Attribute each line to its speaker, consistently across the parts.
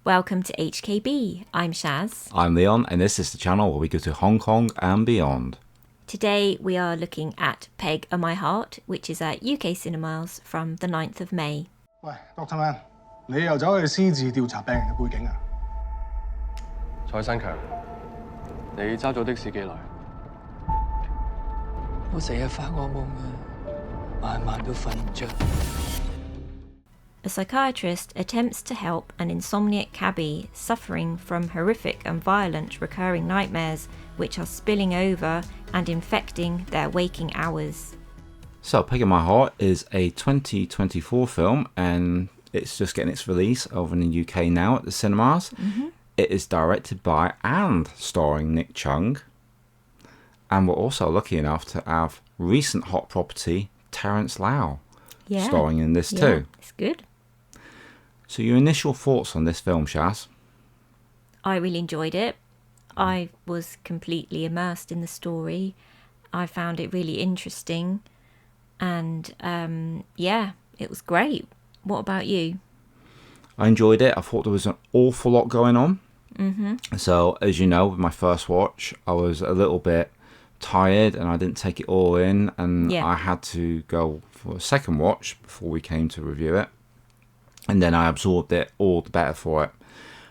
Speaker 1: Welcome to HKB. I'm Shaz.
Speaker 2: I'm Leon, and this is the channel where we go to Hong Kong and beyond.
Speaker 1: Today we are looking at Peg and My Heart, which is at UK cinemas from the 9th of May.
Speaker 3: 喂 ，Dr. Man， 你又走去私自調查病人嘅背景啊？
Speaker 4: 蔡新強，你揸咗的士幾耐？
Speaker 5: 我成日發惡夢啊，晚晚都瞓唔着。
Speaker 1: A psychiatrist attempts to help an insomniac cabbie suffering from horrific and violent recurring nightmares which are spilling over and infecting their waking hours.
Speaker 2: So, Peg and My Heart is a 2024 film, and it's just getting its release over in the UK now at the cinemas. It is directed by and starring Nick Cheung. And we're also lucky enough to have recent hot property Terence Lau starring in this too.
Speaker 1: It's good.
Speaker 2: So your initial thoughts on this film, Shaz?
Speaker 1: I really enjoyed it. I was completely immersed in the story. I found it really interesting. And it was great. What about you?
Speaker 2: I enjoyed it. I thought there was an awful lot going on. So, as you know, with my first watch, I was a little bit tired and I didn't take it all in. And I had to go for a second watch before we came to review it. And then I absorbed it all the better for it.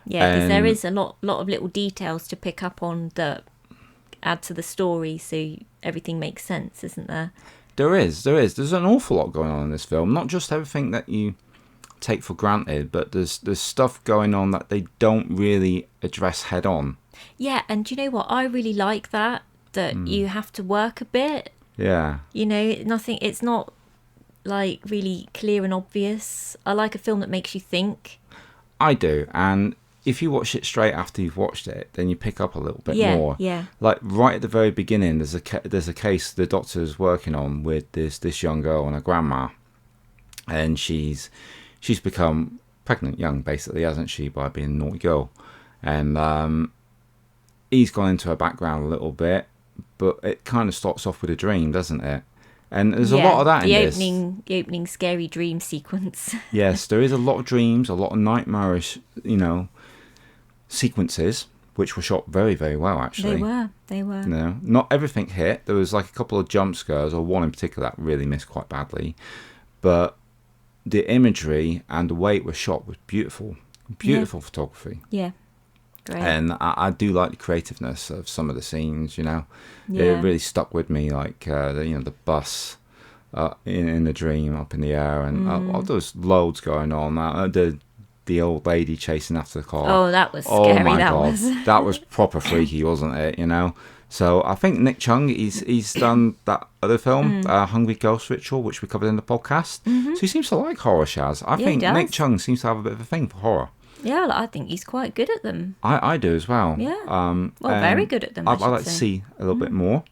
Speaker 1: Yeah, because there is a lot of little details to pick up on that add to the story, so everything makes sense, isn't there?
Speaker 2: There is. There's an awful lot going on in this film. Not just everything that you take for granted, but there's stuff going on that they don't really address head on.
Speaker 1: Yeah, and do you know what? I really like that you have to work a bit.
Speaker 2: Yeah.
Speaker 1: You know, it's not like really clear and obvious. I like a film that makes you think.
Speaker 2: I do, and if you watch it straight after you've watched it, then you pick up a little bit more.
Speaker 1: Yeah.
Speaker 2: Like right at the very beginning, there's a case the doctor's working on with this young girl and her grandma, and she's become pregnant young, basically, hasn't she, by being a naughty girl, and he's gone into her background a little bit, but it kind of starts off with a dream, doesn't it? And there's a lot of that in this.
Speaker 1: The opening scary dream sequence.
Speaker 2: Yes, there is a lot of dreams, a lot of nightmarish, sequences, which were shot very, very well, actually.
Speaker 1: They were.
Speaker 2: No, not everything hit. There was like a couple of jump scares, or one in particular that really missed quite badly. But the imagery and the way it was shot was beautiful. Beautiful photography.
Speaker 1: Yeah. Great.
Speaker 2: And I do like the creativeness of some of the scenes, It really stuck with me, like, the bus in the dream up in the air. And there was loads going on. The old lady chasing after the car.
Speaker 1: Oh, that was scary.
Speaker 2: Oh, my God. That was proper freaky, wasn't it, So I think Nick Cheung, he's done that other film, Hungry Ghost Ritual, which we covered in the podcast. So he seems to like horror, Shaz. I think Nick Cheung seems to have a bit of a thing for horror.
Speaker 1: Yeah, I think he's quite good at them.
Speaker 2: I do as well.
Speaker 1: Yeah. Very good at them.
Speaker 2: I'd like to see a little bit more.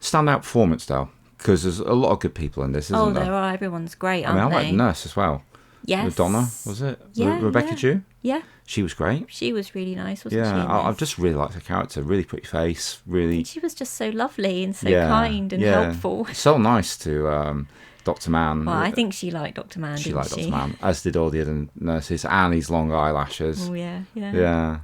Speaker 2: Standout performance, though, because there's a lot of good people in this, isn't there?
Speaker 1: Oh, there are. Everyone's great, aren't
Speaker 2: I
Speaker 1: they?
Speaker 2: like the nurse as well.
Speaker 1: Yes.
Speaker 2: Madonna, was it?
Speaker 1: Yeah,
Speaker 2: Rebecca Jew?
Speaker 1: Yeah.
Speaker 2: She was great.
Speaker 1: She was really nice, wasn't she?
Speaker 2: Yeah, I just really liked her character. Really pretty face. Really.
Speaker 1: She was just so lovely and so kind and helpful.
Speaker 2: So nice to Dr. Man.
Speaker 1: Well, I think she liked Dr. Man,
Speaker 2: She liked Dr. Man, as did all the other nurses, and his long eyelashes.
Speaker 1: Oh, yeah.
Speaker 2: Yeah.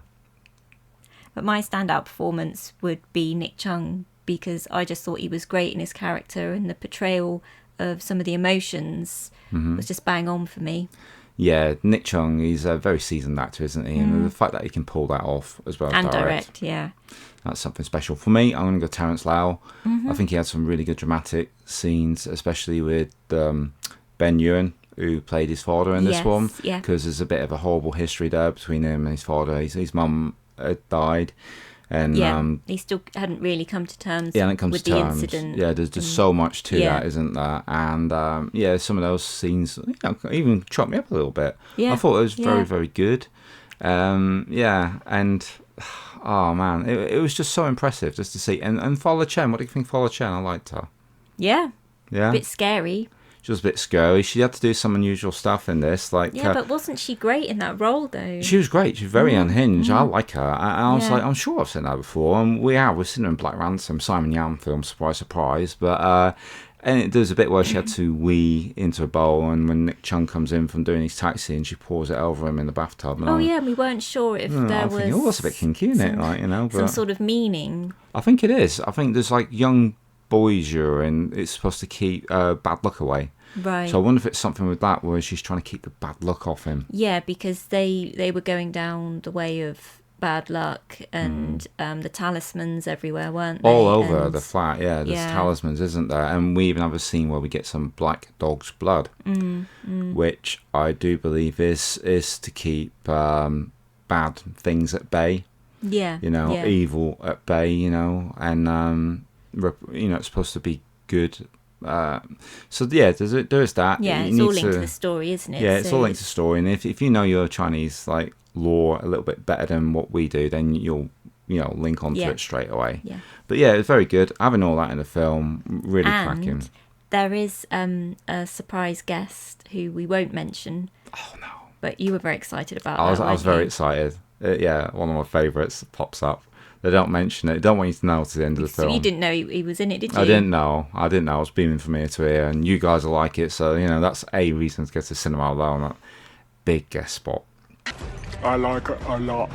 Speaker 1: But my standout performance would be Nick Cheung, because I just thought he was great in his character, and the portrayal of some of the emotions was just bang on for me.
Speaker 2: Yeah, Nick Cheung, he's a very seasoned actor, isn't he? And the fact that he can pull that off as well as direct.
Speaker 1: Yeah.
Speaker 2: That's something special. For me, I'm going to go Terence Lau. I think he had some really good dramatic scenes, especially with Ben Ewan, who played his father in this one.
Speaker 1: Yeah.
Speaker 2: Because there's a bit of a horrible history there between him and his father. His mum had died. And
Speaker 1: he still hadn't really come to terms with
Speaker 2: the
Speaker 1: incident.
Speaker 2: Yeah, there's so much to that, isn't there? And some of those scenes even chopped me up a little bit.
Speaker 1: Yeah.
Speaker 2: I thought it was very, very good. And oh man, it was just so impressive just to see. And Fala Chen, what do you think of Fala Chen? I liked her.
Speaker 1: Yeah.
Speaker 2: Yeah.
Speaker 1: A bit scary.
Speaker 2: She was a bit scary. She had to do some unusual stuff in this.
Speaker 1: But wasn't she great in that role, though?
Speaker 2: She was great. She was very unhinged. I like her. I was like, I'm sure I've seen her before. And we've seen her in Black Ransom, Simon Yam film, surprise, surprise. But And there's a bit where she had to wee into a bowl, and when Nick Cheung comes in from doing his taxi, and she pours it over him in the bathtub. And
Speaker 1: And we weren't sure if there was.
Speaker 2: Thinking, that's a bit kinky, isn't it? Like, but
Speaker 1: some sort of meaning.
Speaker 2: I think it is. I think there's like young boys urine. It's supposed to keep bad luck away.
Speaker 1: Right.
Speaker 2: So I wonder if it's something with that, where she's trying to keep the bad luck off him.
Speaker 1: Yeah, because they were going down the way of bad luck, and the talismans everywhere, weren't they?
Speaker 2: All over the flat, yeah. There's talismans, isn't there? And we even have a scene where we get some black dog's blood, which I do believe is to keep bad things at bay.
Speaker 1: Yeah.
Speaker 2: Evil at bay. And it's supposed to be good. So yeah, there is that.
Speaker 1: Yeah, it's all linked to the story, isn't it?
Speaker 2: Yeah, it's all linked to the story, and if you know your Chinese like lore a little bit better than what we do, then you'll link onto it straight away.
Speaker 1: Yeah.
Speaker 2: But yeah, it's very good. Having all that in the film, really cracking.
Speaker 1: There is a surprise guest who we won't mention.
Speaker 2: Oh no!
Speaker 1: But you were very excited about.
Speaker 2: I was very excited. One of my favourites pops up. They don't mention it. They don't want you to know to the end of the film.
Speaker 1: So you didn't know he was in it, did you?
Speaker 2: I didn't know. I was beaming from ear to ear, and you guys will like it. So that's a reason to go to the cinema alone. That big guest spot.
Speaker 3: I like it a lot.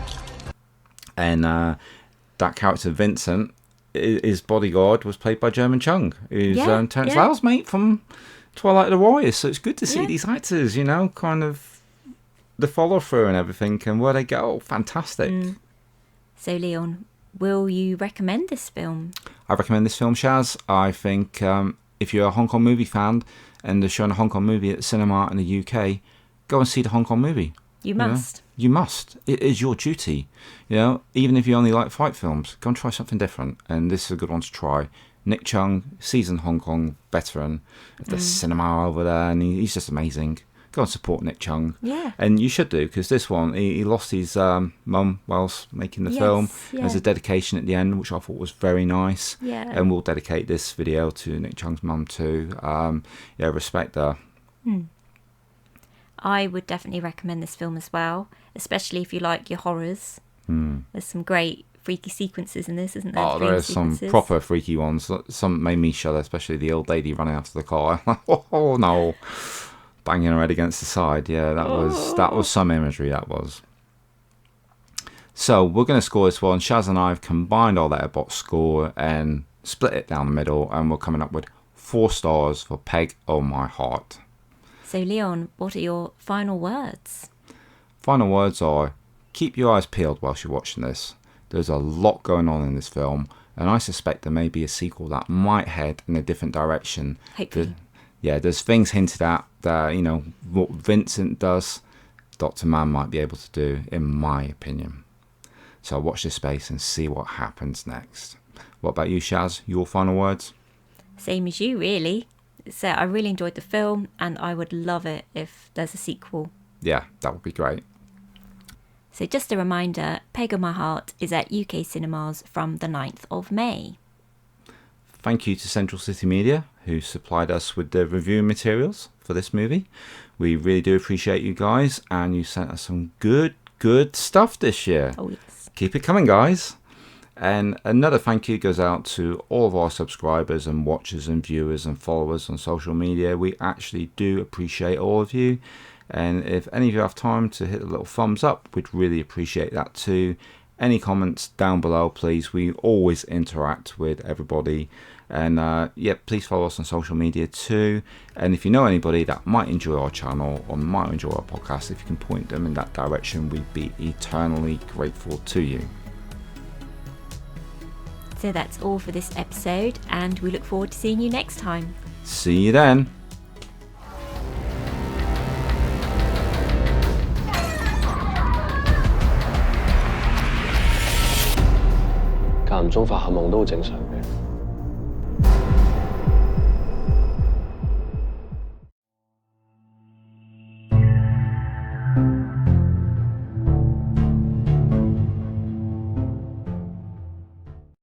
Speaker 2: And that character Vincent, his bodyguard, was played by Cheung, who's Terence Lau's mate from Twilight of the Warriors. So it's good to see these actors, kind of the follow through and everything, and where they go. Fantastic.
Speaker 1: So Leon, will you recommend this film?
Speaker 2: I recommend this film, Shaz. I think if you're a Hong Kong movie fan and they're showing a Hong Kong movie at the cinema in the UK, go and see the Hong Kong movie.
Speaker 1: You must.
Speaker 2: You must. It is your duty. Even if you only like fight films, go and try something different. And this is a good one to try. Nick Cheung, seasoned Hong Kong veteran of the cinema over there, and he's just amazing. Go and support Nick Cheung.
Speaker 1: Yeah.
Speaker 2: And you should do, because this one, he lost his mum whilst making the film. There's a dedication at the end, which I thought was very nice.
Speaker 1: Yeah.
Speaker 2: And we'll dedicate this video to Nick Cheung's mum too. Respect her.
Speaker 1: I would definitely recommend this film as well, especially if you like your horrors. There's some great freaky sequences in this, isn't there?
Speaker 2: Oh, there are some proper freaky ones. Some made me shudder, especially the old lady running after the car. Oh no, banging her head against the side. Yeah, that was some imagery. That was. So we're going to score this one. Shaz and I have combined our letterbox score and split it down the middle, and we're coming up with 4 stars for Peg Oh My Heart.
Speaker 1: So Leon, what are your final words?
Speaker 2: Final words are, keep your eyes peeled whilst you're watching this. There's a lot going on in this film, and I suspect there may be a sequel that might head in a different direction.
Speaker 1: Hopefully.
Speaker 2: There's things hinted at that, what Vincent does, Dr. Mann might be able to do, in my opinion. So watch this space and see what happens next. What about you, Shaz? Your final words?
Speaker 1: Same as you, really. So I really enjoyed the film, and I would love it if there's a sequel.
Speaker 2: Yeah, that would be great.
Speaker 1: So just a reminder, Peg of My Heart is at UK cinemas from the 9th of May.
Speaker 2: Thank you to Central City Media, who supplied us with the review materials for this movie. We really do appreciate you guys, and you sent us some good stuff this year.
Speaker 1: Oh yes.
Speaker 2: Keep it coming, guys. And another thank you goes out to all of our subscribers and watchers and viewers and followers on social media. We actually do appreciate all of you. And if any of you have time to hit a little thumbs up, we'd really appreciate that too. Any comments down below, please. We always interact with everybody. And please follow us on social media too. And if you know anybody that might enjoy our channel or might enjoy our podcast, if you can point them in that direction, we'd be eternally grateful to you.
Speaker 1: So that's all for this episode, and we look forward to seeing you next time.
Speaker 2: See you then.
Speaker 4: 間唔中發下夢都好正常嘅。